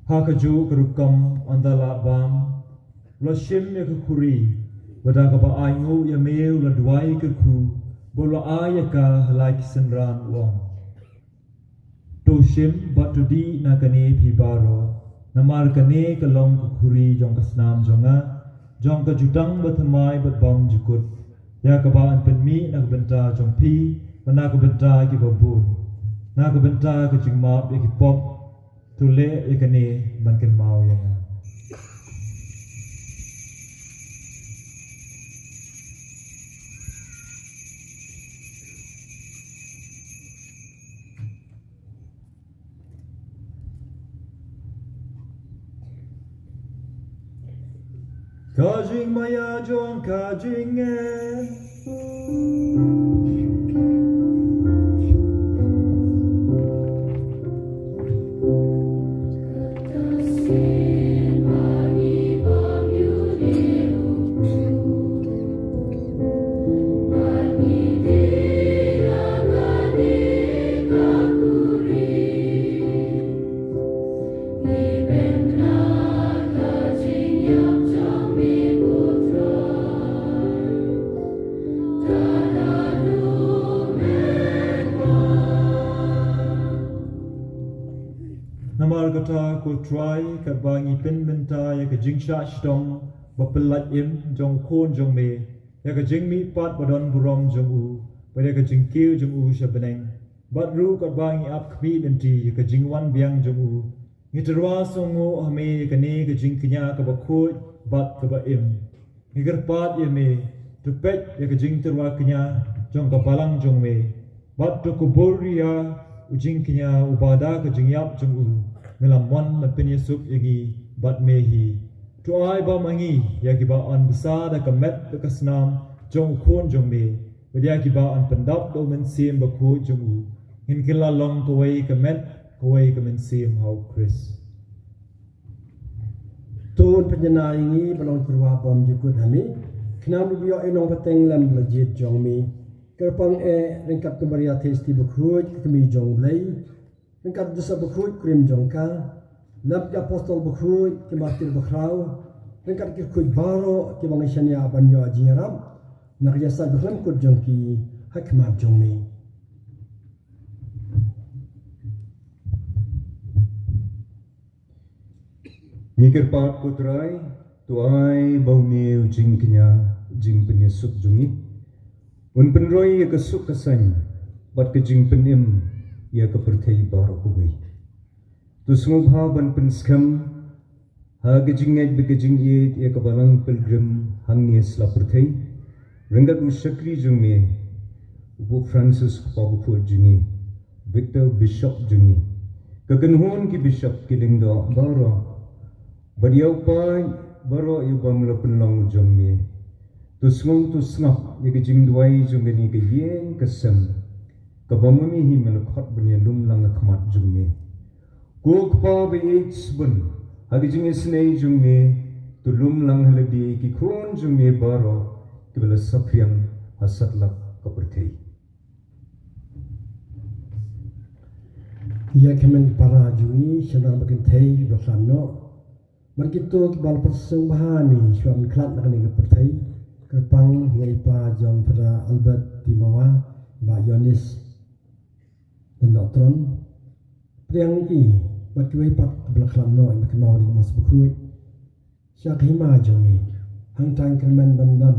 hakaju kerukam andala bam la shim ya kuri wada ka ba aingu ya meu la duai ke ku bola ayaka like senran wong to shim batu di nakane phi baro namar kane kalong ke kuri jong kasnam jonga jong ka jutang bathamai bat bam jukut ya ka ba an penmi nak benta jong pi mana ka benta ki babun na ka benta ka jingma ki pop tule ikani bankin mau yang kajing maya jong kajing Namar kata ko try kat bangi pen benta ya ke jingsha shtong bapelat im jong khon jong me ya ke jing mi pat badon burom jong u pada ke jing kiu jong u shabeneng bat ru kat bangi ap khmi denti ya ke jing wan biang jong u ngiterwa songo hame ke ne ke jing knya ka ba khoi bat ka ba im ngiger pat ya me tu pet ya ke jing terwa knya jong ka balang jong me bat to kuboria ujing knya ubada ke jingyap jong u melam wan mapen yesuk yagi bat mehi to ai ba mangi yagi ba an besar da kamet da kasnam jong khon jong me bedia ki ba an pendap do men sim ba khu jong u hin kila long ko wei kamet ko wei kamen sim how Chris Tuan penjana ini belum terwa bom jukut kami kenam biyo enong peteng lam lejit jong mi kerpang ringkat kebaria testi bekhuj kami jong blai ringkat desa bekhuj krim jong ka lab ya apostol bekhuj kematir bekrau ringkat khuj baro ki bangisania banyo jiram nak jasa beklam kut jong ki hakmat jong mi Nikir pat putrai tuai bau meu jing knya jing penyesuk jungi un penroi ya kesuk kesan bat ke jing penim ya ke pertai baru kuwi tu semua ban penskam ha ke jing net be ke jing ye ya ke balang pilgrim hangni sla pertai rengat u shakri jungi bu Francis pabu fu jungi Victor Bishop jungi kekenhon ki bishop kilingdo baro badiau pai baro yu bam la penlong jommi tu smong tu snap ye ke jing duai jongani ke yen kesem ka bamami hi mel khot bunya lum lang khmat jummi ko kpa be itsbun ha ke jing snei jummi tu lum lang halabi ki khon jummi baro ke bela sapriam hasat lak ka perthei ya kemen para jungi senang bakin thei bersano Markito kibal persembahami suam klat nak ni pertai kerpang ngaipa jong pada Albert Timawa ba Yonis dan Dotron priang ki bat kuai pat belaklam no mak mau ni mas bukui syak hima jomi hang tang kelman bandam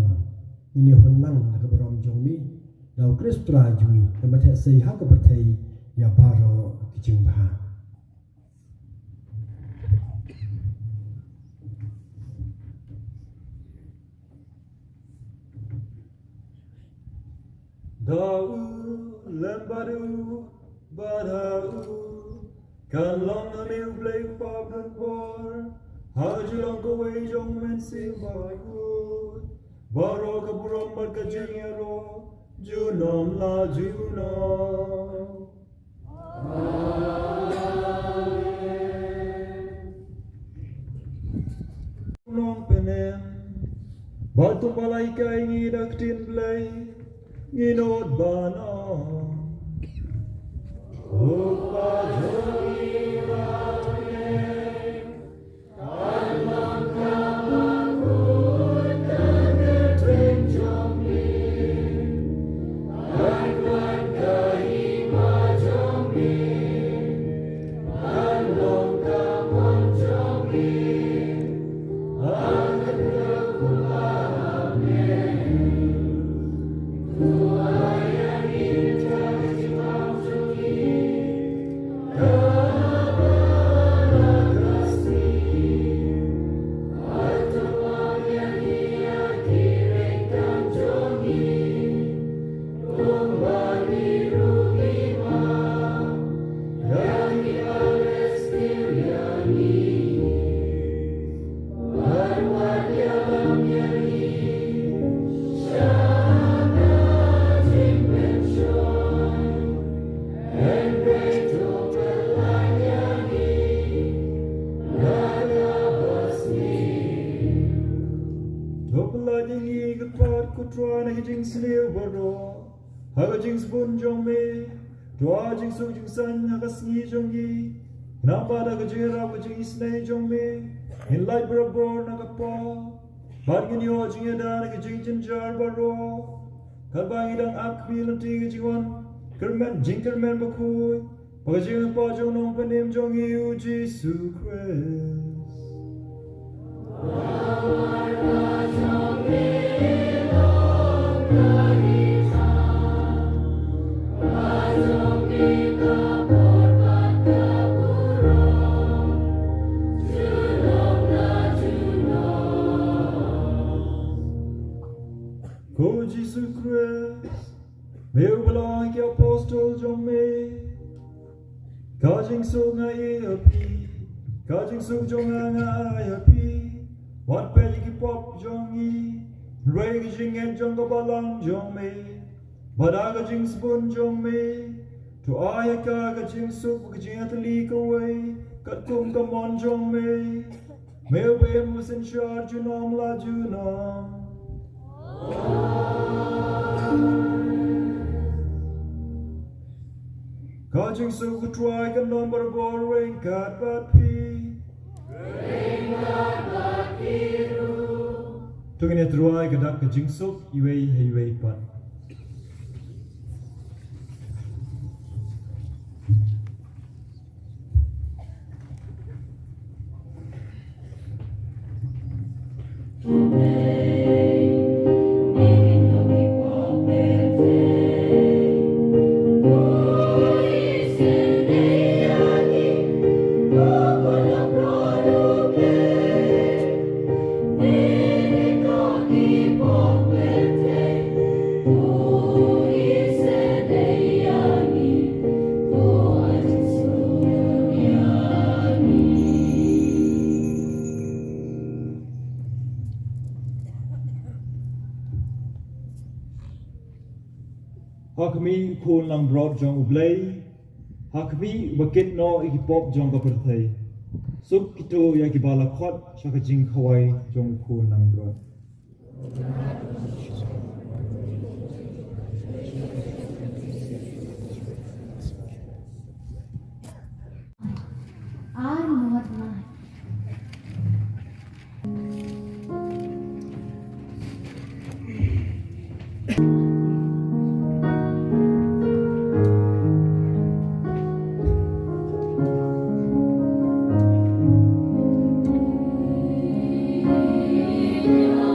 ini honang na kabrom jongmi lau kristra jui na mathe sei ha ka berthei ya baro kijing bah Dau lembadu badau kan long na meu blei pop dan por haju long ko wei jong men sil bai ku baro ka burom bar ka jingero junom la junom long penem batu balai kai ni dak tin blei Ginod banon Upa jogi ramen Kalman kaman Kutan geteng jomli Kalman kahima jomli Kalman kaman jomli Angkat kekulangan Haga jing spun jong me, dua jing su jing san haga sngi jong yi. Kenapa da jing rap jing isnei jong me, in light berabor naga pa. Bargin yo jing ada naga jing jenjar baro. Kalbang idang akbi lanti jing wan, kermen bakui. Paga jing pa jong nong penim jong yi u Jesu Christ. Ko Jesus Christ, meu belong ke apostol jong me, kajing su ngai api, kajing su jong ngai api, wat pe ki pop jong yi, rei jing en jong ko balang jong me, badaga jing spun jong me, to aya ka jing su ko jing atli ko wei, kat kum ka mon jong me, meu be mus in charge junom la junom. Kajing su ku try kan nomor bor ring kat bat pi ru tungin et try kadak kajing su iwei heiwei pat Hakmi kun lang drop jong ublay, hakmi bakit no ikipop jong kapertay. Suk kito yang kibala kot syaka jing kawai jong kun lang drop. are not mine. Yeah.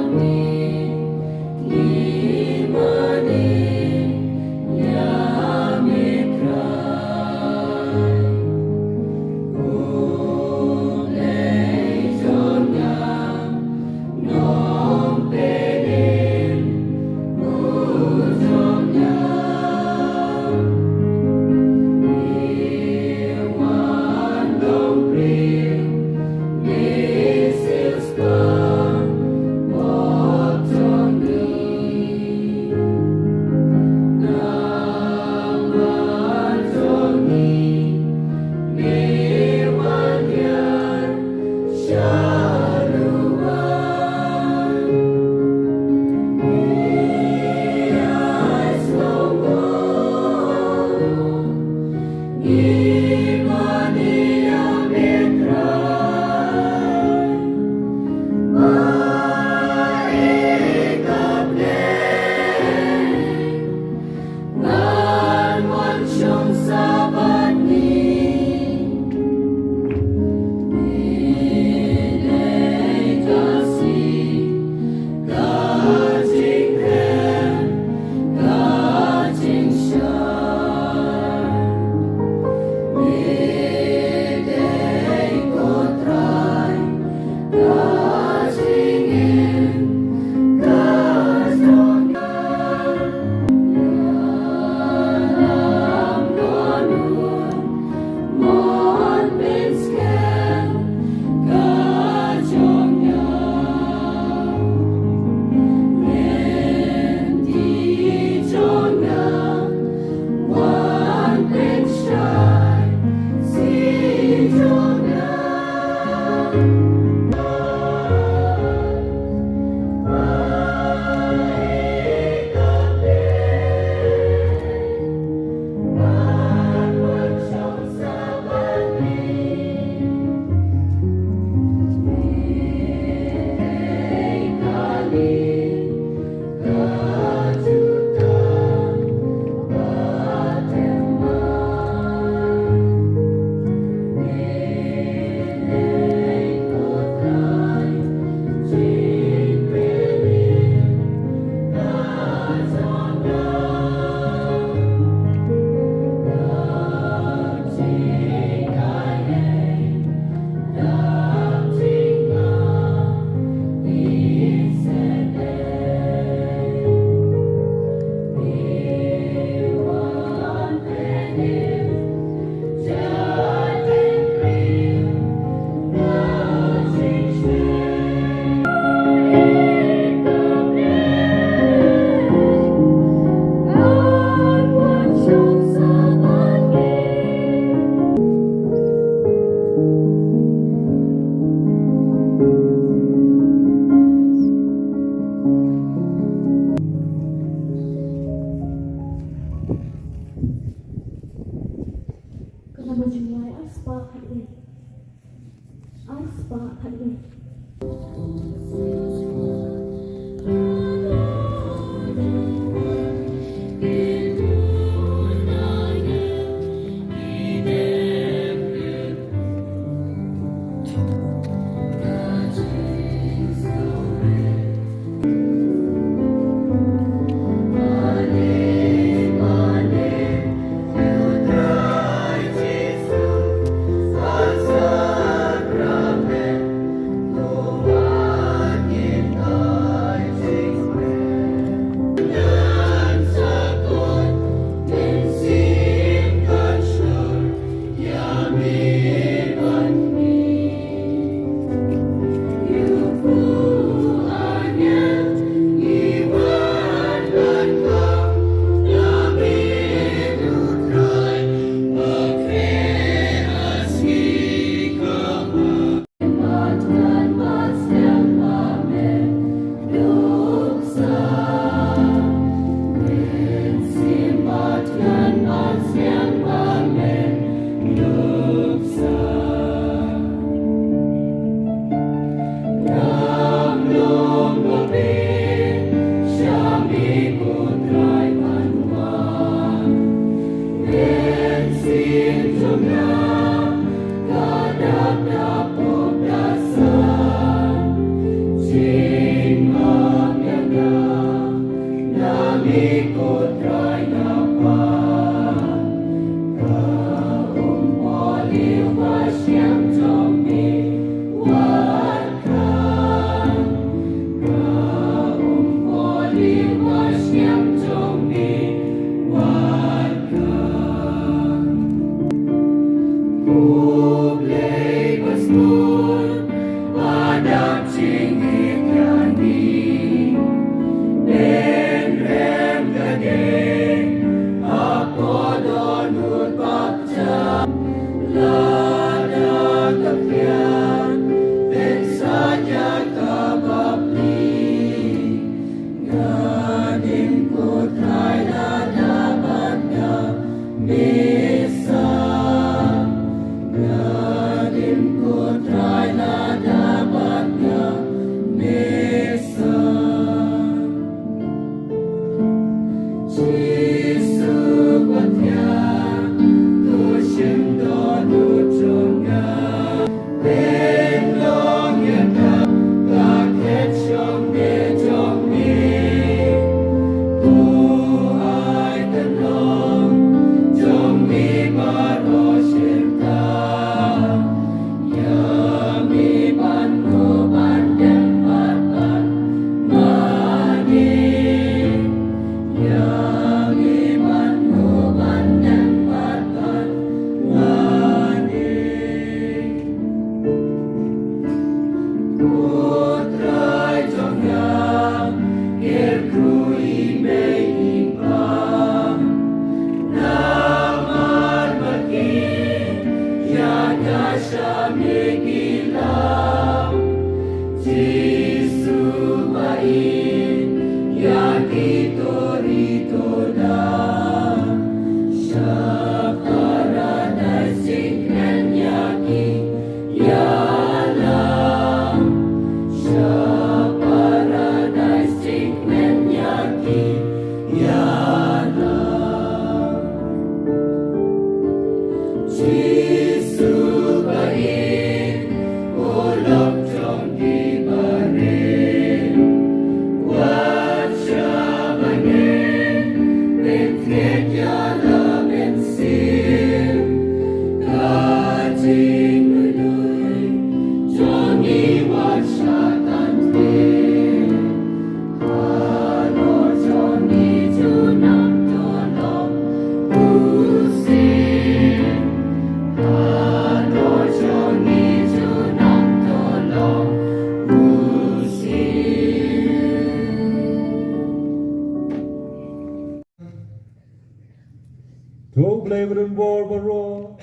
To bleveren bor baro,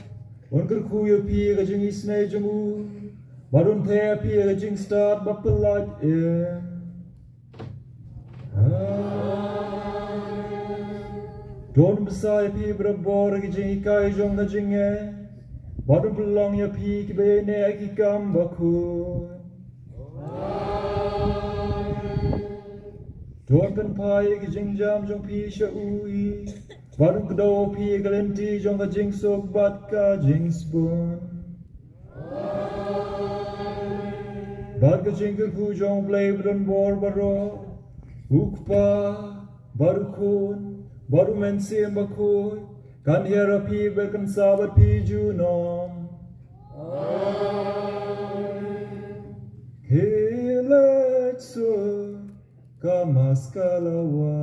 on kerkuyo pi ka jing isnay jamu, barun the pi ka jing start bapelat Don besai pi berbor ka jing ikai jong ka jing barun pelang ya pi ki bene ki kam bakun. Don kan pai ki jing jam jong pi sha ui. Baru kedua pi kalenti jong ka jing sok bat ka jing spoon. Bar ka jing ku jong play bron bor baro. Ukpa baru kun baru mensi bakoy. Kan hera pi berkan sabat pi junom. Hilat so kamas kalawa.